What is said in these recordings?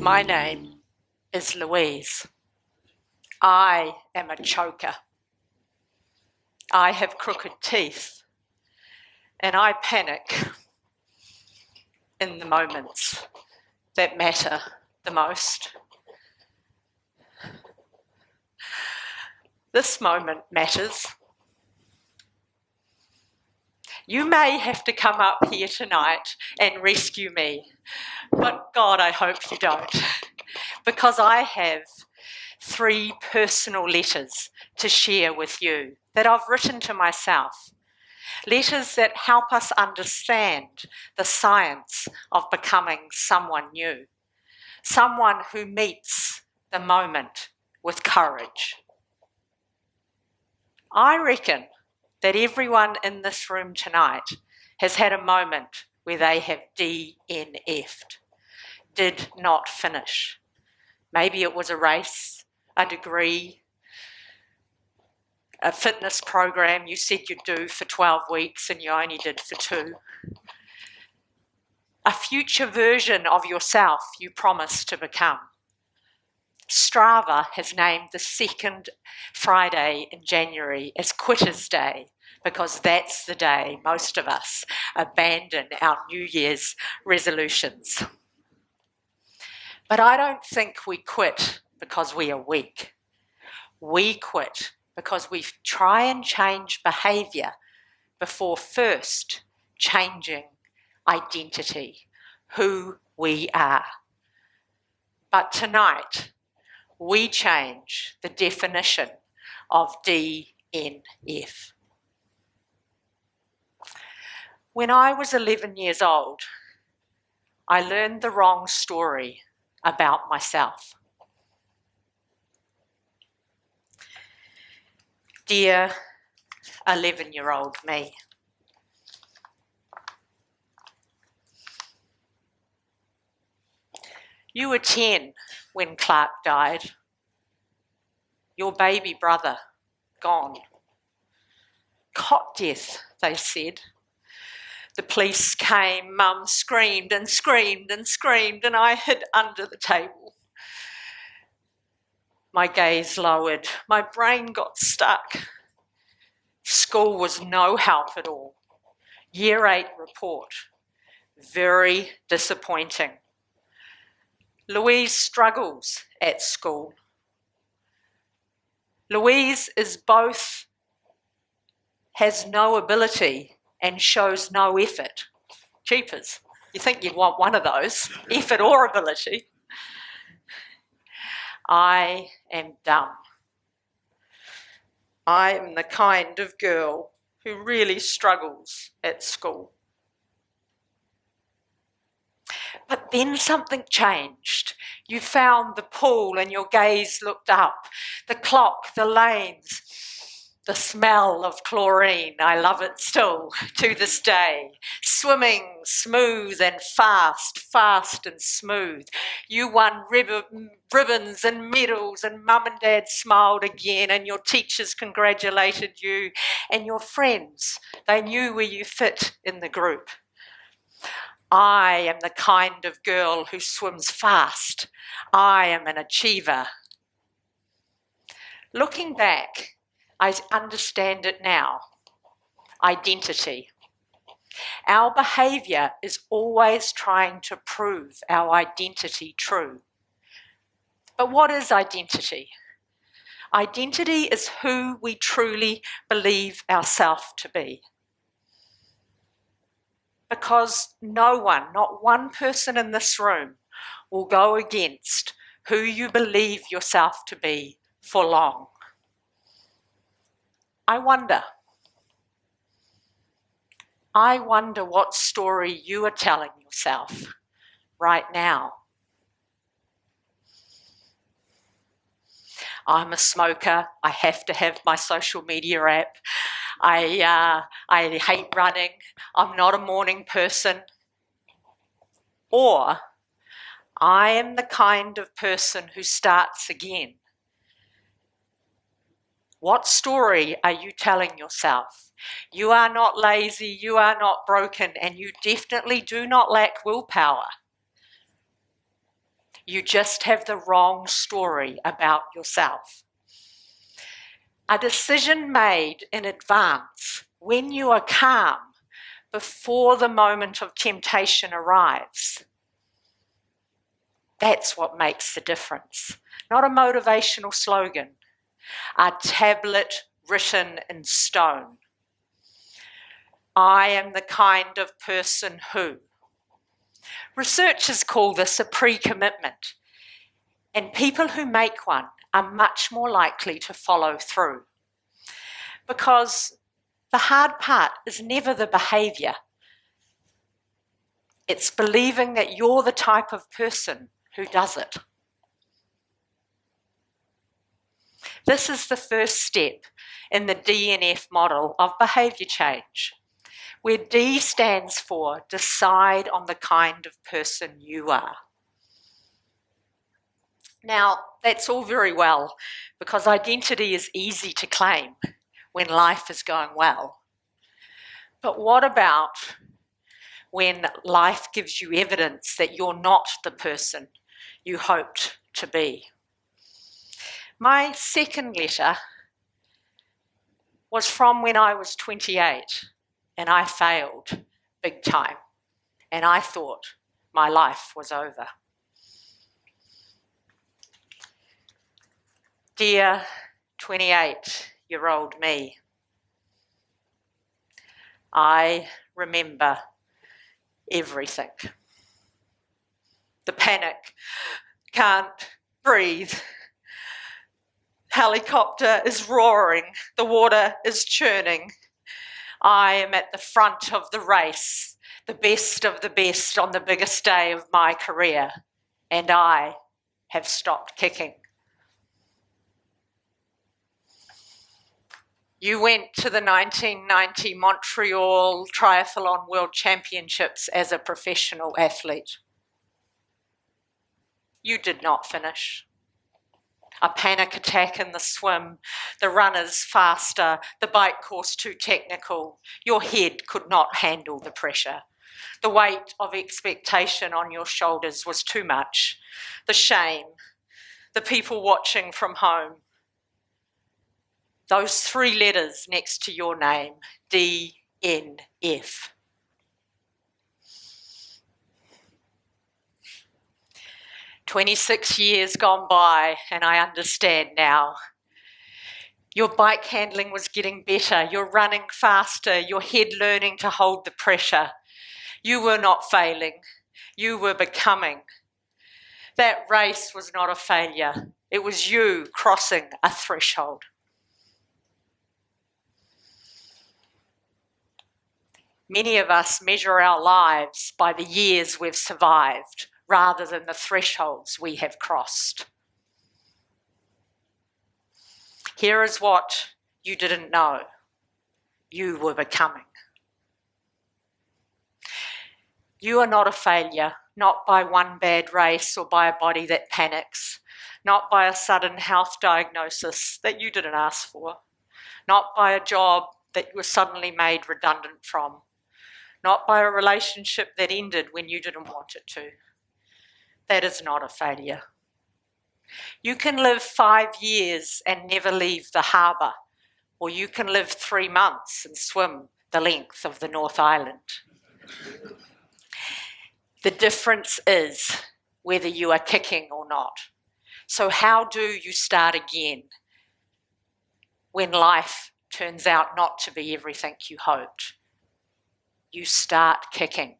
My name is Louise. I am a choker. I have crooked teeth, and I panic in the moments that matter the most. This moment matters. You may have to come up here tonight and rescue me, but God, I hope you don't, because I have 3 personal letters to share with you that I've written to myself. Letters that help us understand the science of becoming someone new, someone who meets the moment with courage. I reckon that everyone in this room tonight has had a moment where they have DNF'd, did not finish. Maybe it was a race, a degree, a fitness program you said you'd do for 12 weeks and you only did for 2. A future version of yourself you promised to become. Strava has named the second Friday in January as Quitters Day because that's the day most of us abandon our New Year's resolutions. But I don't think we quit because we are weak. We quit because we try and change behaviour before first changing identity, who we are. But tonight, we change the definition of DNF. When I was 11 years old, I learned the wrong story about myself. Dear 11-year-old me, you were 10 when Clark died. Your baby brother, gone. Cot death, they said. The police came, Mum screamed and screamed and screamed, and I hid under the table. My gaze lowered, my brain got stuck. School was no help at all. Year 8 report, very disappointing. Louise struggles at school. Louise is both, has no ability and shows no effort. Cheapers. You think you'd want one of those, effort or ability. I am dumb. I am the kind of girl who really struggles at school. But then something changed. You found the pool and your gaze looked up. The clock, the lanes, the smell of chlorine. I love it still to this day. Swimming smooth and fast, fast and smooth. You won ribbons and medals, and Mum and Dad smiled again, and your teachers congratulated you, and your friends, they knew where you fit in the group. I am the kind of girl who swims fast. I am an achiever. Looking back, I understand it now. Identity. Our behaviour is always trying to prove our identity true. But what is identity? Identity is who we truly believe ourselves to be. Because no one, not one person in this room, will go against who you believe yourself to be for long. I wonder what story you are telling yourself right now. I'm a smoker. I have to have my social media app. I hate running. I'm not a morning person. Or I am the kind of person who starts again. What story are you telling yourself? You are not lazy, you are not broken, and you definitely do not lack willpower. You just have the wrong story about yourself. A decision made in advance when you are calm before the moment of temptation arrives. That's what makes the difference. Not a motivational slogan, a tablet written in stone. I am the kind of person who. Researchers call this a pre-commitment, and people who make one are much more likely to follow through. Because the hard part is never the behaviour. It's believing that you're the type of person who does it. This is the first step in the DNF model of behaviour change, where D stands for decide on the kind of person you are. Now, that's all very well, because identity is easy to claim when life is going well. But what about when life gives you evidence that you're not the person you hoped to be? My second letter was from when I was 28 and I failed big time, and I thought my life was over. Dear 28-year-old me, I remember everything. The panic, can't breathe. Helicopter is roaring, the water is churning. I am at the front of the race, the best of the best on the biggest day of my career, and I have stopped kicking. You went to the 1990 Montreal Triathlon World Championships as a professional athlete. You did not finish. A panic attack in the swim, the runners faster, the bike course too technical. Your head could not handle the pressure. The weight of expectation on your shoulders was too much. The shame, the people watching from home. Those 3 letters next to your name, DNF. "26 years gone by, and I understand now. Your bike handling was getting better, you're running faster, your head learning to hold the pressure. You were not failing, you were becoming. That race was not a failure, it was you crossing a threshold." Many of us measure our lives by the years we've survived, rather than the thresholds we have crossed. Here is what you didn't know. You were becoming. You are not a failure, not by one bad race or by a body that panics, not by a sudden health diagnosis that you didn't ask for, not by a job that you were suddenly made redundant from, not by a relationship that ended when you didn't want it to. That is not a failure. You can live 5 years and never leave the harbour, or you can live 3 months and swim the length of the North Island. The difference is whether you are kicking or not. So how do you start again when life turns out not to be everything you hoped? You start kicking.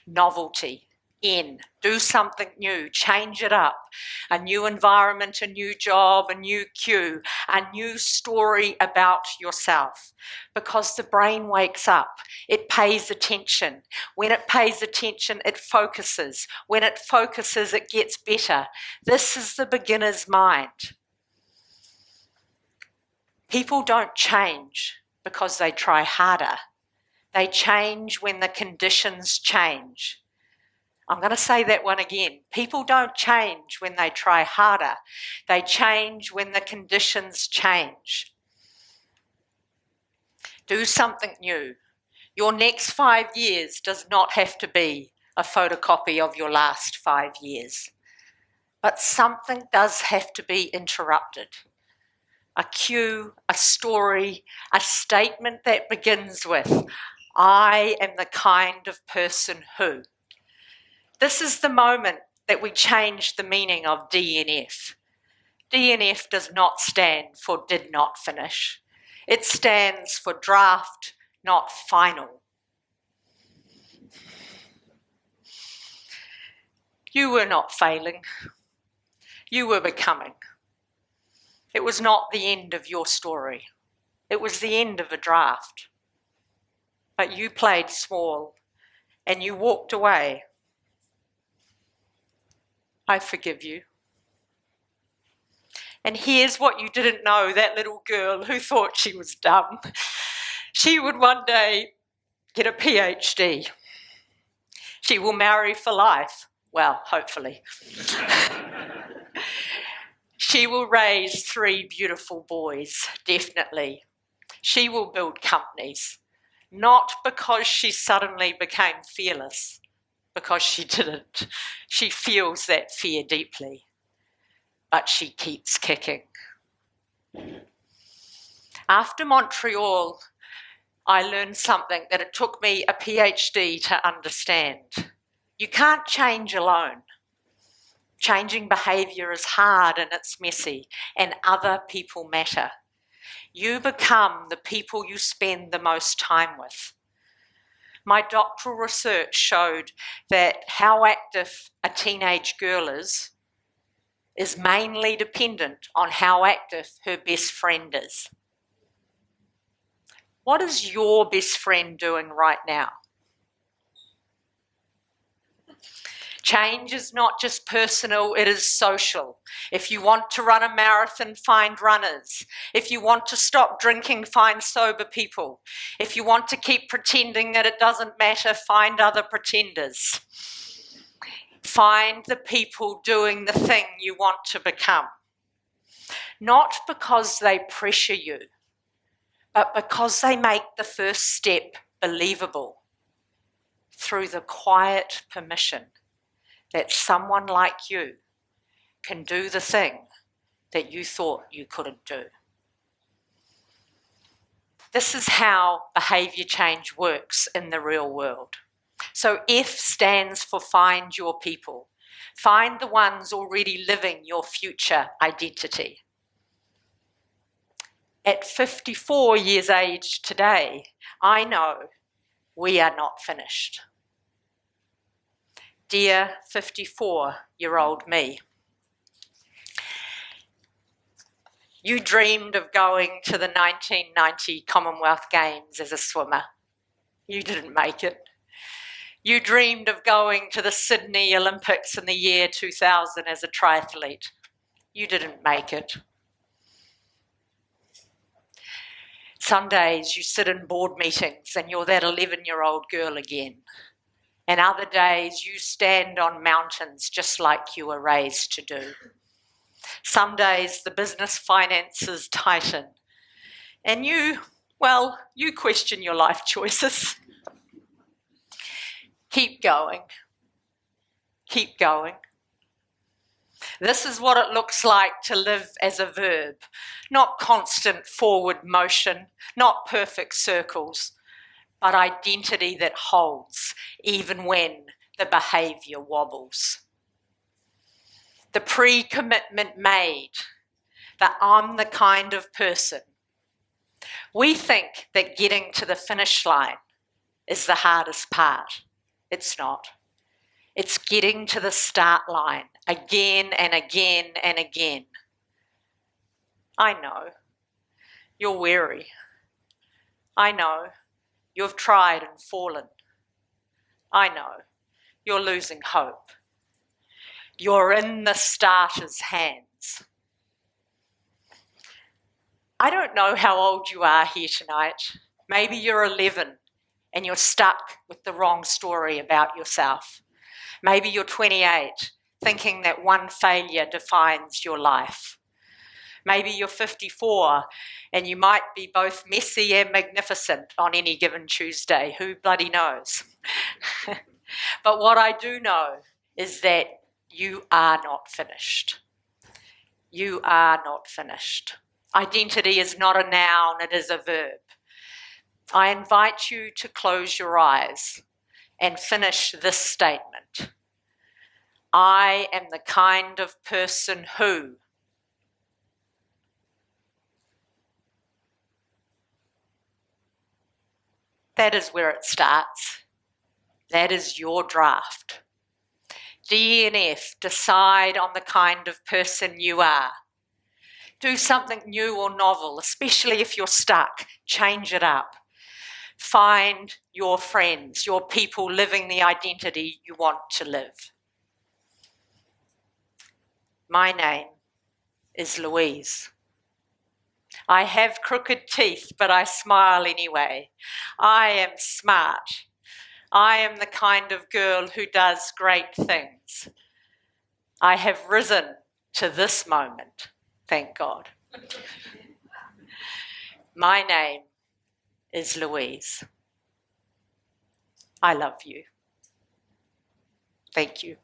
Novelty. N. Do something new. Change it up. A new environment, a new job, a new cue, a new story about yourself. Because the brain wakes up. It pays attention. When it pays attention, it focuses. When it focuses, it gets better. This is the beginner's mind. People don't change because they try harder. They change when the conditions change. I'm going to say that one again. People don't change when they try harder. They change when the conditions change. Do something new. Your next 5 years does not have to be a photocopy of your last 5 years. But something does have to be interrupted. A cue, a story, a statement that begins with, I am the kind of person who. This is the moment that we change the meaning of DNF. DNF does not stand for did not finish. It stands for draft, not final. You were not failing. You were becoming. It was not the end of your story. It was the end of a draft. But you played small and you walked away. I forgive you. And here's what you didn't know, that little girl who thought she was dumb. She would one day get a PhD. She will marry for life. Well, hopefully. She will raise 3 beautiful boys, definitely. She will build companies, not because she suddenly became fearless, because she didn't. She feels that fear deeply, but she keeps kicking. After Montreal, I learned something that it took me a PhD to understand. You can't change alone. Changing behaviour is hard and it's messy, and other people matter. You become the people you spend the most time with. My doctoral research showed that how active a teenage girl is mainly dependent on how active her best friend is. What is your best friend doing right now? Change is not just personal, it is social. If you want to run a marathon, find runners. If you want to stop drinking, find sober people. If you want to keep pretending that it doesn't matter, find other pretenders. Find the people doing the thing you want to become. Not because they pressure you, but because they make the first step believable through the quiet permission that someone like you can do the thing that you thought you couldn't do. This is how behaviour change works in the real world. So F stands for find your people. Find the ones already living your future identity. At 54 years age today, I know we are not finished. Dear 54-year-old me, you dreamed of going to the 1990 Commonwealth Games as a swimmer. You didn't make it. You dreamed of going to the Sydney Olympics in the year 2000 as a triathlete. You didn't make it. Some days you sit in board meetings and you're that 11-year-old girl again. And other days you stand on mountains just like you were raised to do. Some days the business finances tighten. And you question your life choices. Keep going. Keep going. This is what it looks like to live as a verb. Not constant forward motion, not perfect circles, but identity that holds even when the behaviour wobbles. The pre-commitment made that I'm the kind of person. We think that getting to the finish line is the hardest part. It's not. It's getting to the start line again and again and again. I know. You're weary. I know. You've tried and fallen. I know. You're losing hope. You're in the starter's hands. I don't know how old you are here tonight. Maybe you're 11 and you're stuck with the wrong story about yourself. Maybe you're 28, thinking that one failure defines your life. Maybe you're 54 and you might be both messy and magnificent on any given Tuesday. Who bloody knows? But what I do know is that You are not finished. You are not finished. Identity is not a noun, it is a verb. I invite you to close your eyes and finish this statement. I am the kind of person who. That is where it starts. That is your draft. DNF, decide on the kind of person you are. Do something new or novel, especially if you're stuck. Change it up. Find your friends, your people living the identity you want to live. My name is Louise. I have crooked teeth, but I smile anyway. I am smart. I am the kind of girl who does great things. I have risen to this moment, thank God. My name is Louise. I love you. Thank you.